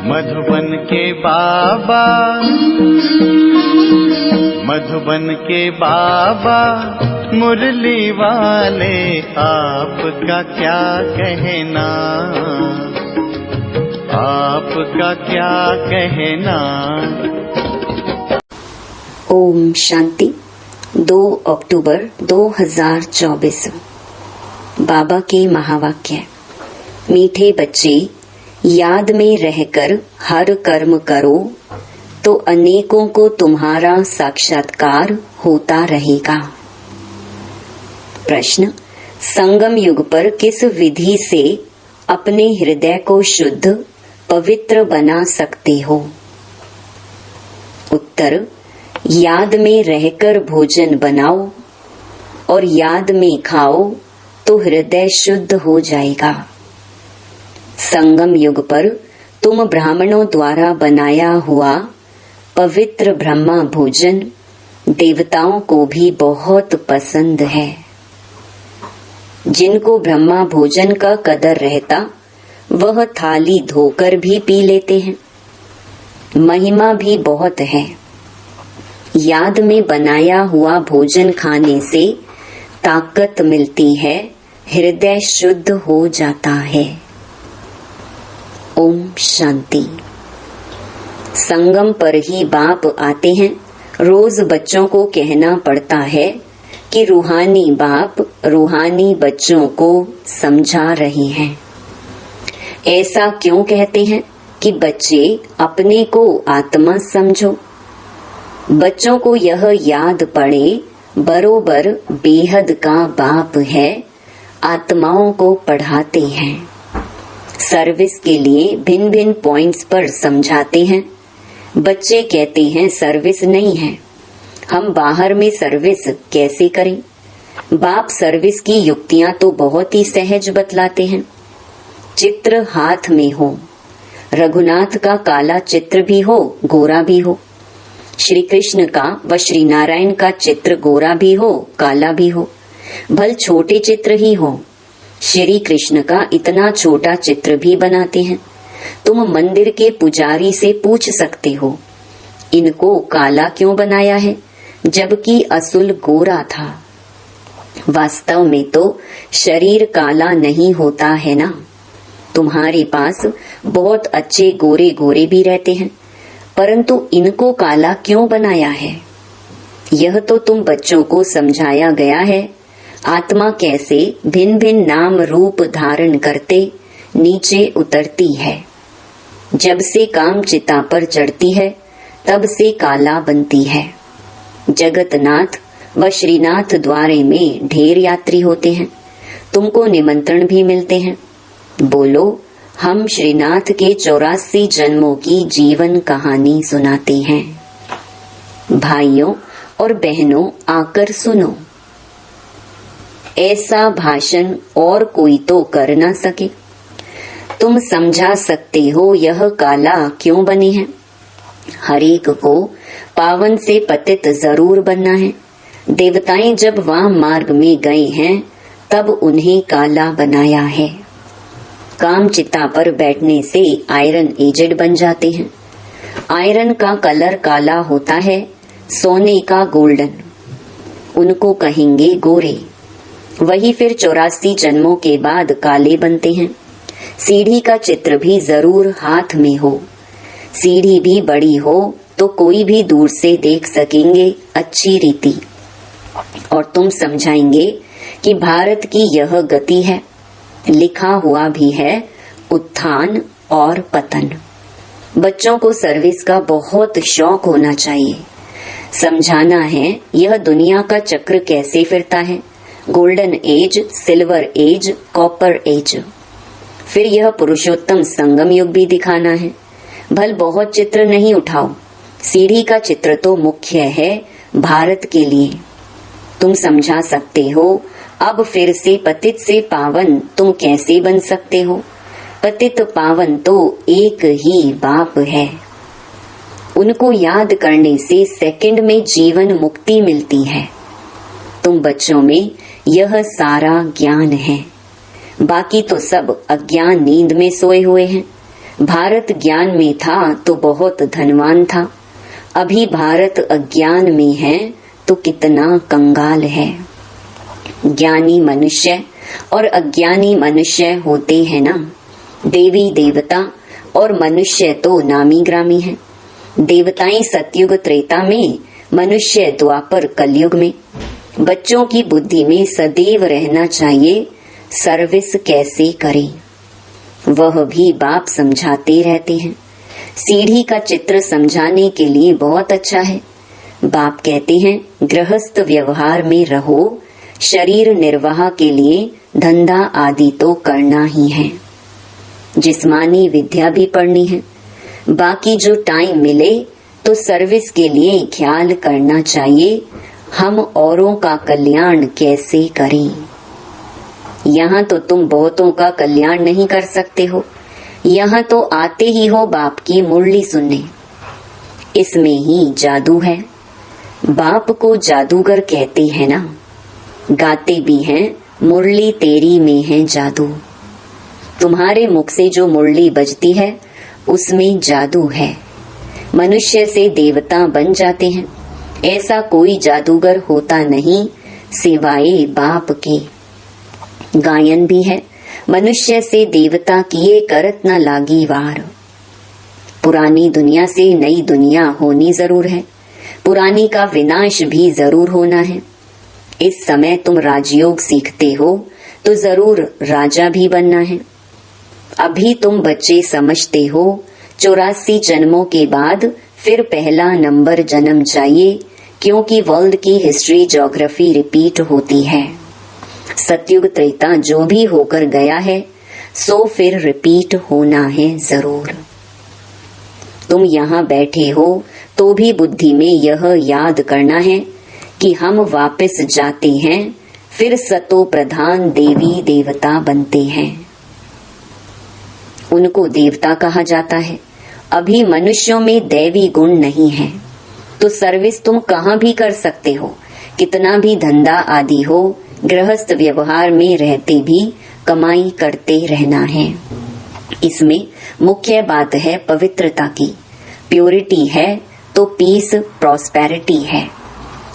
मधुबन के बाबा, मधुबन के बाबा मुरली वाले, आपका क्या कहना, आपका क्या कहना। ओम शांति। 2 अक्टूबर 2024। बाबा के महावाक्य। मीठे बच्चे, याद में रहकर हर कर्म करो तो अनेकों को तुम्हारा साक्षात्कार होता रहेगा। प्रश्न, संगम युग पर किस विधि से अपने हृदय को शुद्ध पवित्र बना सकते हो? उत्तर, याद में रहकर भोजन बनाओ और याद में खाओ तो हृदय शुद्ध हो जाएगा। संगम युग पर तुम ब्राह्मणों द्वारा बनाया हुआ पवित्र ब्रह्मा भोजन देवताओं को भी बहुत पसंद है। जिनको ब्रह्मा भोजन का कदर रहता वह थाली धोकर भी पी लेते हैं। महिमा भी बहुत है। याद में बनाया हुआ भोजन खाने से ताकत मिलती है, हृदय शुद्ध हो जाता है। ओम शांति। संगम पर ही बाप आते हैं। रोज बच्चों को कहना पड़ता है कि रूहानी बाप रूहानी बच्चों को समझा रहे हैं। ऐसा क्यों कहते हैं कि बच्चे अपने को आत्मा समझो। बच्चों को यह याद पड़े, बरोबर बेहद का बाप है, आत्माओं को पढ़ाते हैं। सर्विस के लिए भिन्न भिन्न पॉइंट्स पर समझाते हैं। बच्चे कहते हैं सर्विस नहीं है, हम बाहर में सर्विस कैसे करें। बाप सर्विस की युक्तियां तो बहुत ही सहज बतलाते हैं। चित्र हाथ में हो, रघुनाथ का काला चित्र भी हो, गोरा भी हो। श्री कृष्ण का व श्री नारायण का चित्र गोरा भी हो, काला भी हो, भल छोटे चित्र ही हो। श्री कृष्ण का इतना छोटा चित्र भी बनाते हैं। तुम मंदिर के पुजारी से पूछ सकते हो, इनको काला क्यों बनाया है जबकि असुल गोरा था। वास्तव में तो शरीर काला नहीं होता है ना। तुम्हारे पास बहुत अच्छे गोरे गोरे भी रहते हैं, परंतु इनको काला क्यों बनाया है? यह तो तुम बच्चों को समझाया गया है। आत्मा कैसे भिन्न भिन्न नाम रूप धारण करते नीचे उतरती है। जब से काम चिता पर चढ़ती है तब से काला बनती है। जगतनाथ व श्रीनाथ द्वारे में ढेर यात्री होते हैं। तुमको निमंत्रण भी मिलते हैं। बोलो, हम श्रीनाथ के 84 जन्मों की जीवन कहानी सुनाते हैं। भाइयों और बहनों, आकर सुनो। ऐसा भाषण और कोई तो कर ना सके। तुम समझा सकते हो यह काला क्यों बनी है। हरेक को पावन से पतित जरूर बनना है। देवताएं जब वहां मार्ग में गए हैं तब उन्हें काला बनाया है। काम चिता पर बैठने से आयरन एजेड बन जाते हैं। आयरन का कलर काला होता है, सोने का गोल्डन। उनको कहेंगे गोरे। वही फिर 84 जन्मों के बाद काले बनते हैं। सीढ़ी का चित्र भी जरूर हाथ में हो। सीढ़ी भी बड़ी हो तो कोई भी दूर से देख सकेंगे अच्छी रीति। और तुम समझाएंगे कि भारत की यह गति है। लिखा हुआ भी है उत्थान और पतन। बच्चों को सर्विस का बहुत शौक होना चाहिए। समझाना है यह दुनिया का चक्र कैसे फिरता है। Golden age, silver age, copper age. फिर यह पुरुषोत्तम संगम युग भी दिखाना है। भल बहुत चित्र नहीं उठाओ, सीढ़ी का चित्र तो मुख्य है भारत के लिए। तुम समझा सकते हो। अब फिर से पतित से पावन तुम कैसे बन सकते हो? पतित पावन तो एक ही बाप है। उनको याद करने से सेकंड में जीवन मुक्ति मिलती है। तुम बच्चों में यह सारा ज्ञान है। बाकी तो सब अज्ञान नींद में सोए हुए हैं। भारत ज्ञान में था तो बहुत धनवान था, अभी भारत अज्ञान में है तो कितना कंगाल है। ज्ञानी मनुष्य और अज्ञानी मनुष्य होते हैं ना। देवी देवता और मनुष्य तो नामी ग्रामी हैं। देवताएं सतयुग त्रेता में, मनुष्य द्वापर कलयुग में। बच्चों की बुद्धि में सदैव रहना चाहिए सर्विस कैसे करें, वह भी बाप समझाते रहते हैं। सीढ़ी का चित्र समझाने के लिए बहुत अच्छा है। बाप कहते हैं गृहस्थ व्यवहार में रहो, शरीर निर्वाह के लिए धंधा आदि तो करना ही है, जिस्मानी विद्या भी पढ़नी है। बाकी जो टाइम मिले तो सर्विस के लिए ख्याल करना चाहिए, हम औरों का कल्याण कैसे करें। यहाँ तो तुम बहुतों का कल्याण नहीं कर सकते हो, यहाँ तो आते ही हो बाप की मुरली सुनने। इसमें ही जादू है। बाप को जादूगर कहते हैं ना, गाते भी हैं मुरली तेरी में है जादू। तुम्हारे मुख से जो मुरली बजती है उसमें जादू है। मनुष्य से देवता बन जाते हैं, ऐसा कोई जादूगर होता नहीं सिवाय बाप के। गायन भी है, मनुष्य से देवता किए करत न लागी वार। पुरानी दुनिया से नई दुनिया होनी जरूर है, पुरानी का विनाश भी जरूर होना है। इस समय तुम राजयोग सीखते हो तो जरूर राजा भी बनना है। अभी तुम बच्चे समझते हो 84 जन्मों के बाद फिर पहला नंबर जन्म चाहिए, क्योंकि वर्ल्ड की हिस्ट्री ज्योग्राफी रिपीट होती है। सतयुग त्रेता जो भी होकर गया है सो फिर रिपीट होना है जरूर। तुम यहाँ बैठे हो तो भी बुद्धि में यह याद करना है कि हम वापस जाते हैं, फिर सतो प्रधान देवी देवता बनते हैं। उनको देवता कहा जाता है। अभी मनुष्यों में दैवी गुण नहीं है तो सर्विस तुम कहाँ भी कर सकते हो, कितना भी धंधा आदि हो, गृहस्थ व्यवहार में रहते भी कमाई करते रहना है। इसमें मुख्य बात है पवित्रता की। प्योरिटी है तो पीस प्रॉस्पेरिटी है।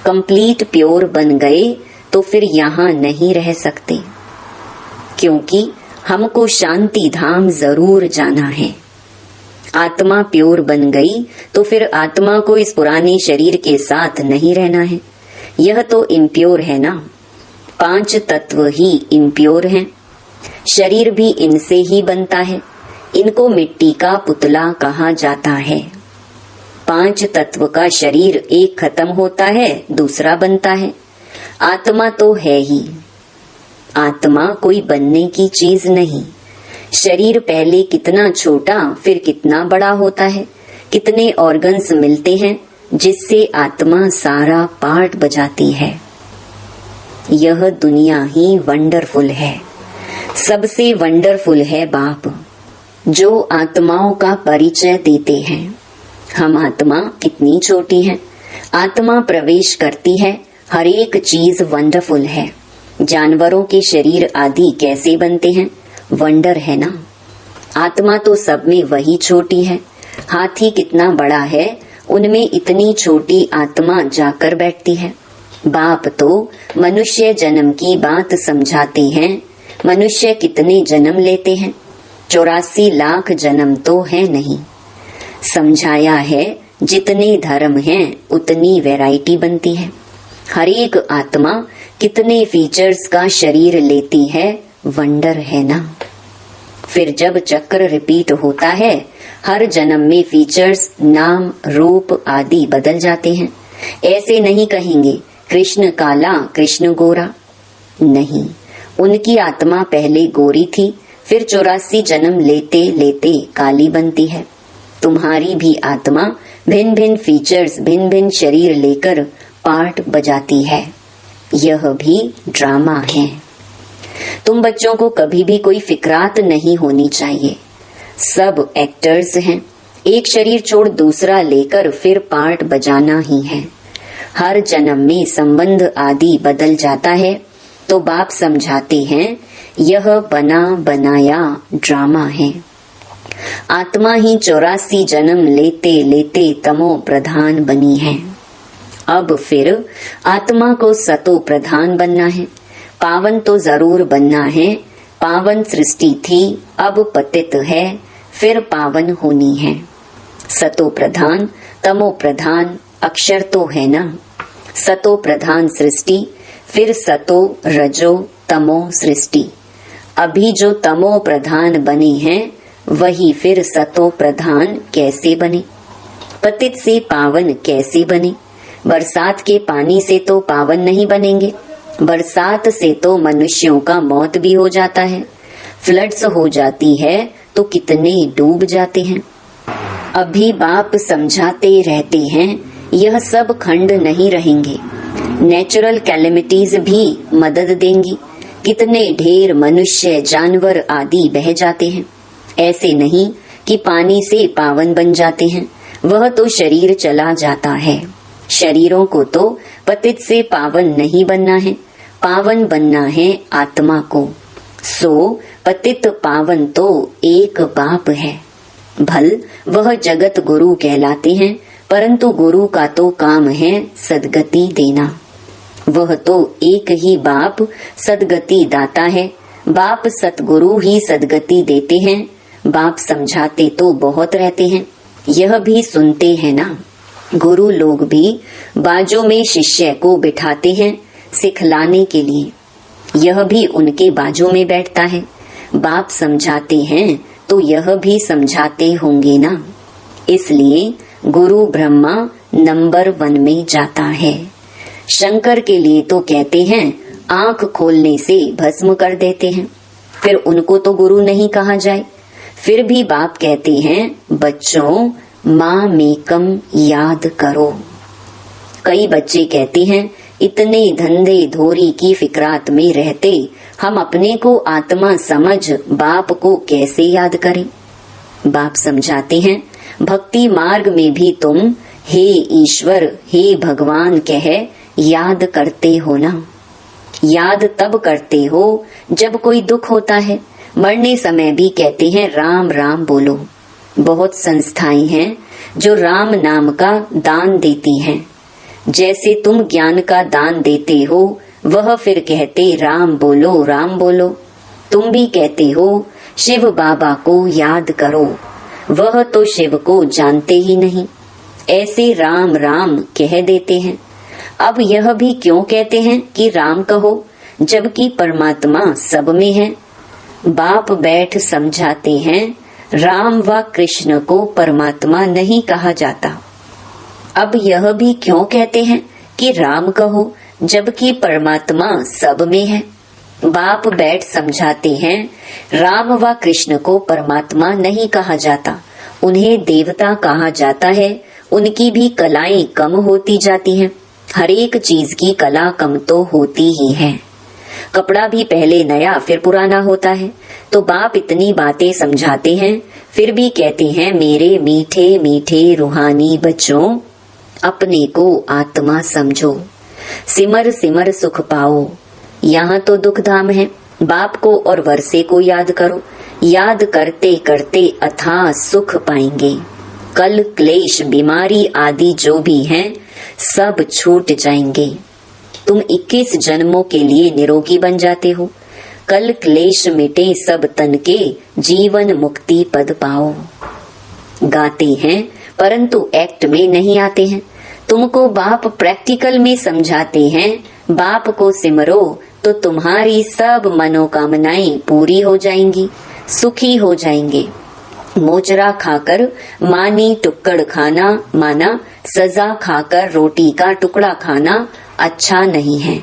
कंप्लीट प्योर बन गए तो फिर यहाँ नहीं रह सकते, क्योंकि हमको शांति धाम जरूर जाना है। आत्मा प्योर बन गई तो फिर आत्मा को इस पुराने शरीर के साथ नहीं रहना है। यह तो इम्प्योर है ना, 5 तत्व ही इम्प्योर हैं। शरीर भी इनसे ही बनता है, इनको मिट्टी का पुतला कहा जाता है। 5 तत्व का शरीर एक खत्म होता है, दूसरा बनता है। आत्मा तो है ही, आत्मा कोई बनने की चीज नहीं। शरीर पहले कितना छोटा फिर कितना बड़ा होता है, कितने ऑर्गन्स मिलते हैं जिससे आत्मा सारा पार्ट बजाती है। यह दुनिया ही वंडरफुल है, सबसे वंडरफुल है बाप, जो आत्माओं का परिचय देते हैं। हम आत्मा कितनी छोटी है, आत्मा प्रवेश करती है, हर एक चीज वंडरफुल है। जानवरों के शरीर आदि कैसे बनते हैं, वंडर है ना। आत्मा तो सब में वही छोटी है। हाथी कितना बड़ा है, उनमें इतनी छोटी आत्मा जाकर बैठती है। बाप तो मनुष्य जन्म की बात समझाते हैं। मनुष्य कितने जन्म लेते हैं, 84 लाख जन्म तो है नहीं। समझाया है जितने धर्म हैं उतनी वैरायटी बनती है। हर एक आत्मा कितने फीचर्स का शरीर लेती है, वंडर है ना। फिर जब चक्र रिपीट होता है, हर जन्म में फीचर्स, नाम, रूप आदि बदल जाते हैं। ऐसे नहीं कहेंगे कृष्ण काला कृष्ण गोरा, नहीं। उनकी आत्मा पहले गोरी थी, फिर 84 जन्म लेते लेते काली बनती है। तुम्हारी भी आत्मा भिन्न भिन्न फीचर्स, भिन्न भिन्न शरीर लेकर पार्ट बजाती है। यह भी ड्रामा है। तुम बच्चों को कभी भी कोई फिक्रात नहीं होनी चाहिए। सब एक्टर्स हैं, एक शरीर छोड़ दूसरा लेकर फिर पार्ट बजाना ही है। हर जन्म में संबंध आदि बदल जाता है तो बाप समझाते हैं यह बना बनाया ड्रामा है। आत्मा ही 84 जन्म लेते लेते तमो प्रधान बनी है। अब फिर आत्मा को सतो प्रधान बनना है। पावन तो जरूर बनना है। पावन सृष्टि थी, अब पतित है, फिर पावन होनी है। सतो प्रधान तमो प्रधान अक्षर तो है ना। सतो प्रधान सृष्टि, फिर सतो रजो तमो सृष्टि। अभी जो तमो प्रधान बने हैं वही फिर सतो प्रधान कैसे बने? पतित से पावन कैसे बने? बरसात के पानी से तो पावन नहीं बनेंगे। बरसात से तो मनुष्यों का मौत भी हो जाता है। फ्लड्स हो जाती है तो कितने डूब जाते हैं। अभी बाप समझाते रहते हैं यह सब खंड नहीं रहेंगे। नेचुरल कैलेमिटीज भी मदद देंगी। कितने ढेर मनुष्य जानवर आदि बह जाते हैं। ऐसे नहीं कि पानी से पावन बन जाते हैं, वह तो शरीर चला जाता है। शरीरों को तो पतित से पावन नहीं बनना है, पावन बनना है आत्मा को। सो पतित पावन तो एक बाप है। भल वह जगत गुरु कहलाते हैं, परंतु गुरु का तो काम है सदगति देना। वह तो एक ही बाप सदगति दाता है। बाप सतगुरु ही सदगति देते हैं। बाप समझाते तो बहुत रहते हैं, यह भी सुनते हैं ना। गुरु लोग भी बाजू में शिष्य को बिठाते हैं सिखलाने के लिए, यह भी उनके बाजू में बैठता है। बाप समझाते हैं तो यह भी समझाते होंगे ना। इसलिए गुरु ब्रह्मा नंबर 1 में जाता है। शंकर के लिए तो कहते हैं आंख खोलने से भस्म कर देते हैं, फिर उनको तो गुरु नहीं कहा जाए। फिर भी बाप कहते हैं बच्चों माँ मेकम याद करो। कई बच्चे कहते हैं इतने धंधे धोरी की फिक्रात में रहते हम अपने को आत्मा समझ बाप को कैसे याद करें? बाप समझाते हैं भक्ति मार्ग में भी तुम हे ईश्वर हे भगवान कह याद करते हो ना। याद तब करते हो जब कोई दुख होता है। मरने समय भी कहते हैं राम राम बोलो। बहुत संस्थाएं हैं जो राम नाम का दान देती हैं। जैसे तुम ज्ञान का दान देते हो, वह फिर कहते राम बोलो राम बोलो। तुम भी कहते हो शिव बाबा को याद करो, वह तो शिव को जानते ही नहीं, ऐसे राम राम कह देते हैं। अब यह भी क्यों कहते हैं कि राम कहो, जबकि परमात्मा सब में है। बाप बैठ समझाते हैं राम व कृष्ण को परमात्मा नहीं कहा जाता। अब यह भी क्यों कहते हैं कि राम कहो, जबकि परमात्मा सब में है। बाप बैठ समझाते हैं राम व कृष्ण को परमात्मा नहीं कहा जाता, उन्हें देवता कहा जाता है। उनकी भी कलाएं कम होती जाती हैं। हर एक चीज की कला कम तो होती ही है। कपड़ा भी पहले नया फिर पुराना होता है। तो बाप इतनी बातें समझाते हैं, फिर भी कहते हैं मेरे मीठे मीठे रूहानी बच्चों, अपने को आत्मा समझो, सिमर सिमर सुख पाओ। यहाँ तो दुख धाम है। बाप को और वर्षे को याद करो, याद करते करते अथाह सुख पाएंगे। कल क्लेश बीमारी आदि जो भी हैं सब छूट जाएंगे। तुम 21 जन्मों के लिए निरोगी बन जाते हो। कल क्लेश मिटे सब तन के, जीवन मुक्ति पद पाओ। गाते हैं परंतु एक्ट में नहीं आते हैं। तुमको बाप प्रैक्टिकल में समझाते हैं, बाप को सिमरो तो तुम्हारी सब मनोकामनाएं पूरी हो जाएंगी, सुखी हो जाएंगे। मोचरा खाकर मानी टुक्कड़ खाना माना, सजा खाकर रोटी का टुकड़ा खाना अच्छा नहीं है।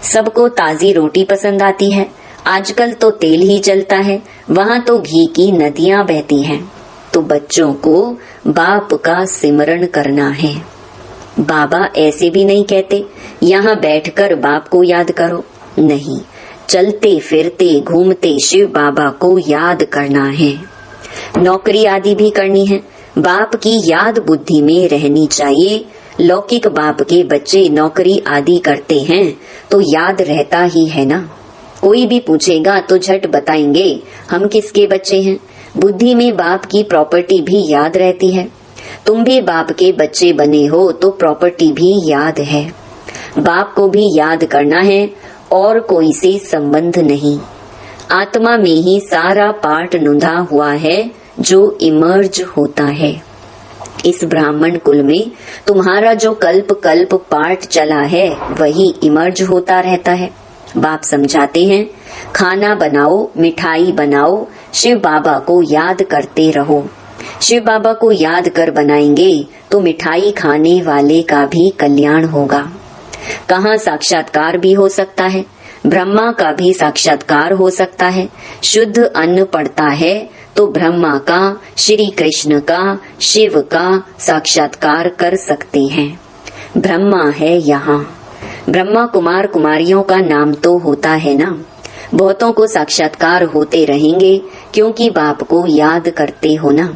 सबको ताजी रोटी पसंद आती है। आजकल तो तेल ही चलता है, वहाँ तो घी की नदियाँ बहती हैं। तो बच्चों को बाप का सिमरण करना है। बाबा ऐसे भी नहीं कहते यहाँ बैठकर बाप को याद करो, नहीं, चलते फिरते घूमते शिव बाबा को याद करना है। नौकरी आदि भी करनी है, बाप की याद बुद्धि में रहनी चाहिए। लौकिक बाप के बच्चे नौकरी आदि करते हैं तो याद रहता ही है ना। कोई भी पूछेगा तो झट बताएंगे हम किसके बच्चे हैं। बुद्धि में बाप की प्रॉपर्टी भी याद रहती है। तुम भी बाप के बच्चे बने हो तो प्रॉपर्टी भी याद है। बाप को भी याद करना है और कोई से संबंध नहीं। आत्मा में ही सारा पार्ट नुंधा हुआ है जो इमर्ज होता है। इस ब्राह्मण कुल में तुम्हारा जो कल्प कल्प पार्ट चला है वही इमर्ज होता रहता है। बाप समझाते हैं, खाना बनाओ, मिठाई बनाओ, शिव बाबा को याद करते रहो। शिव बाबा को याद कर बनाएंगे तो मिठाई खाने वाले का भी कल्याण होगा। कहाँ साक्षात्कार भी हो सकता है, ब्रह्मा का भी साक्षात्कार हो सकता है। शुद्ध अन्न पड़ता है तो ब्रह्मा का, श्री कृष्ण का, शिव का साक्षात्कार कर सकते हैं। ब्रह्मा है यहाँ। ब्रह्मा कुमार कुमारियों का नाम तो होता है ना। बहुतों को साक्षात्कार होते रहेंगे क्योंकि बाप को याद करते हो ना।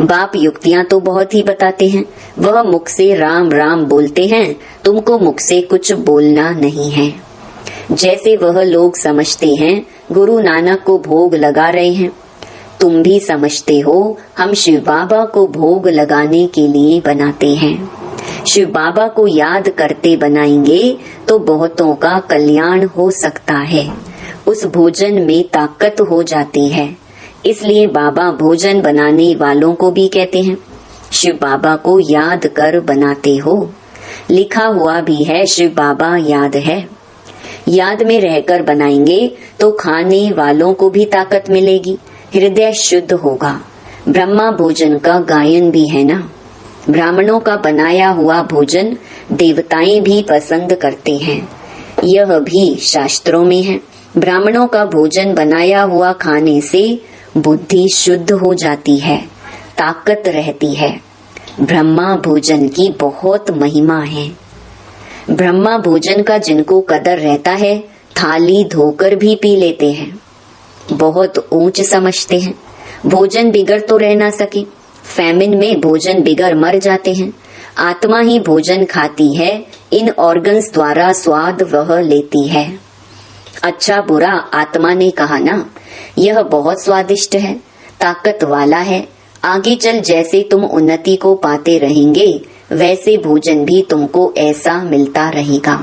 बाप युक्तियाँ तो बहुत ही बताते हैं। वह मुख से राम राम बोलते हैं, तुमको मुख से कुछ बोलना नहीं है। जैसे वह लोग समझते हैं गुरु नानक को भोग लगा रहे हैं, तुम भी समझते हो हम शिव बाबा को भोग लगाने के लिए बनाते हैं। शिव बाबा को याद करते बनाएंगे तो बहुतों का कल्याण हो सकता है। उस भोजन में ताकत हो जाती है, इसलिए बाबा भोजन बनाने वालों को भी कहते हैं शिव बाबा को याद कर बनाते हो। लिखा हुआ भी है शिव बाबा याद है। याद में रहकर बनाएंगे तो खाने वालों को भी ताकत मिलेगी, हृदय शुद्ध होगा। ब्रह्मा भोजन का गायन भी है ना। ब्राह्मणों का बनाया हुआ भोजन देवताएं भी पसंद करते हैं, यह भी शास्त्रों में है। ब्राह्मणों का भोजन बनाया हुआ खाने से बुद्धि शुद्ध हो जाती है, ताकत रहती है। ब्रह्मा भोजन की बहुत महिमा है। ब्रह्मा भोजन का जिनको कदर रहता है थाली धोकर भी पी लेते हैं, बहुत ऊंच समझते हैं। भोजन बिगड़ तो रह ना सके, फैमिन में भोजन बिगड़ मर जाते हैं। आत्मा ही भोजन खाती है, इन ऑर्गन्स द्वारा स्वाद वह लेती है। अच्छा बुरा आत्मा ने कहा ना, यह बहुत स्वादिष्ट है, ताकत वाला है। आगे चल जैसे तुम उन्नति को पाते रहेंगे वैसे भोजन भी तुमको ऐसा मिलता रहेगा।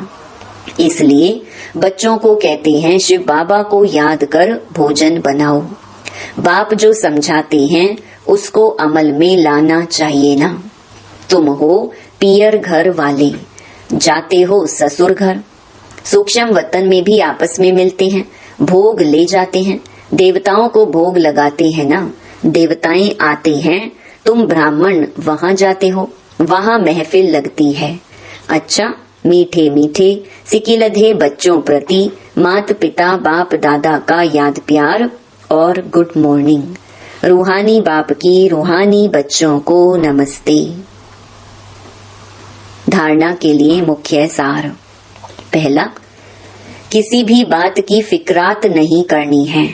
इसलिए बच्चों को कहते हैं शिव बाबा को याद कर भोजन बनाओ। बाप जो समझाते हैं उसको अमल में लाना चाहिए ना। तुम हो पियर घर वाले, जाते हो ससुर घर। सूक्ष्म वतन में भी आपस में मिलते हैं, भोग ले जाते हैं, देवताओं को भोग लगाते हैं ना। देवताएं आते हैं, तुम ब्राह्मण वहाँ जाते हो, वहाँ महफिल लगती है। अच्छा, मीठे मीठे सिकिलधे बच्चों प्रति माता पिता बाप दादा का याद प्यार और गुड मॉर्निंग। रूहानी बाप की रूहानी बच्चों को नमस्ते। धारणा के लिए मुख्य सार। पहला, किसी भी बात की फिक्रात नहीं करनी है,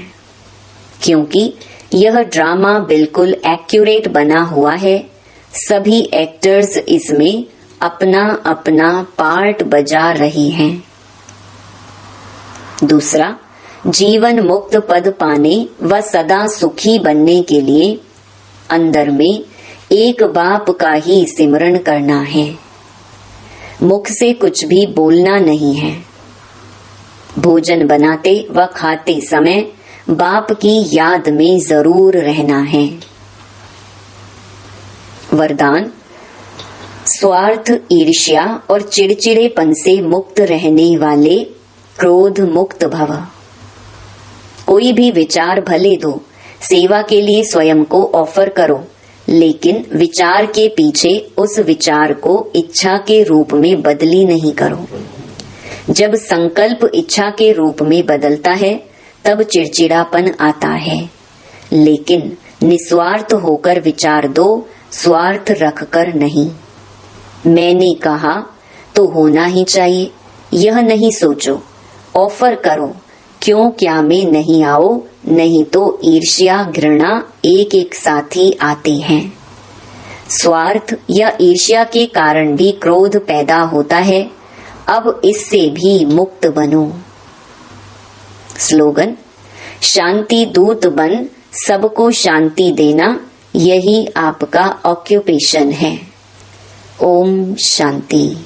क्योंकि यह ड्रामा बिल्कुल एक्यूरेट बना हुआ है। सभी एक्टर्स इसमें अपना अपना पार्ट बजा रहे हैं। दूसरा, जीवन मुक्त पद पाने व सदा सुखी बनने के लिए अंदर में एक बाप का ही सिमरन करना है। मुख से कुछ भी बोलना नहीं है। भोजन बनाते व खाते समय बाप की याद में जरूर रहना है। वरदान, स्वार्थ, ईर्ष्या और चिड़चिड़ेपन से मुक्त रहने वाले क्रोध मुक्त भव। कोई भी विचार भले दो, सेवा के लिए स्वयं को ऑफर करो, लेकिन विचार के पीछे उस विचार को इच्छा के रूप में बदली नहीं करो। जब संकल्प इच्छा के रूप में बदलता है तब चिड़चिड़ापन आता है, लेकिन निस्वार्थ होकर विचार दो, स्वार्थ रखकर नहीं। मैंने कहा तो होना ही चाहिए, यह नहीं सोचो। ऑफर करो, क्यों क्या में नहीं आओ, नहीं तो ईर्ष्या घृणा एक एक साथ ही आते हैं। स्वार्थ या ईर्ष्या के कारण भी क्रोध पैदा होता है, अब इससे भी मुक्त बनो। स्लोगन, शांति दूत बन सबको शांति देना यही आपका ऑक्यूपेशन है। ओम शांति।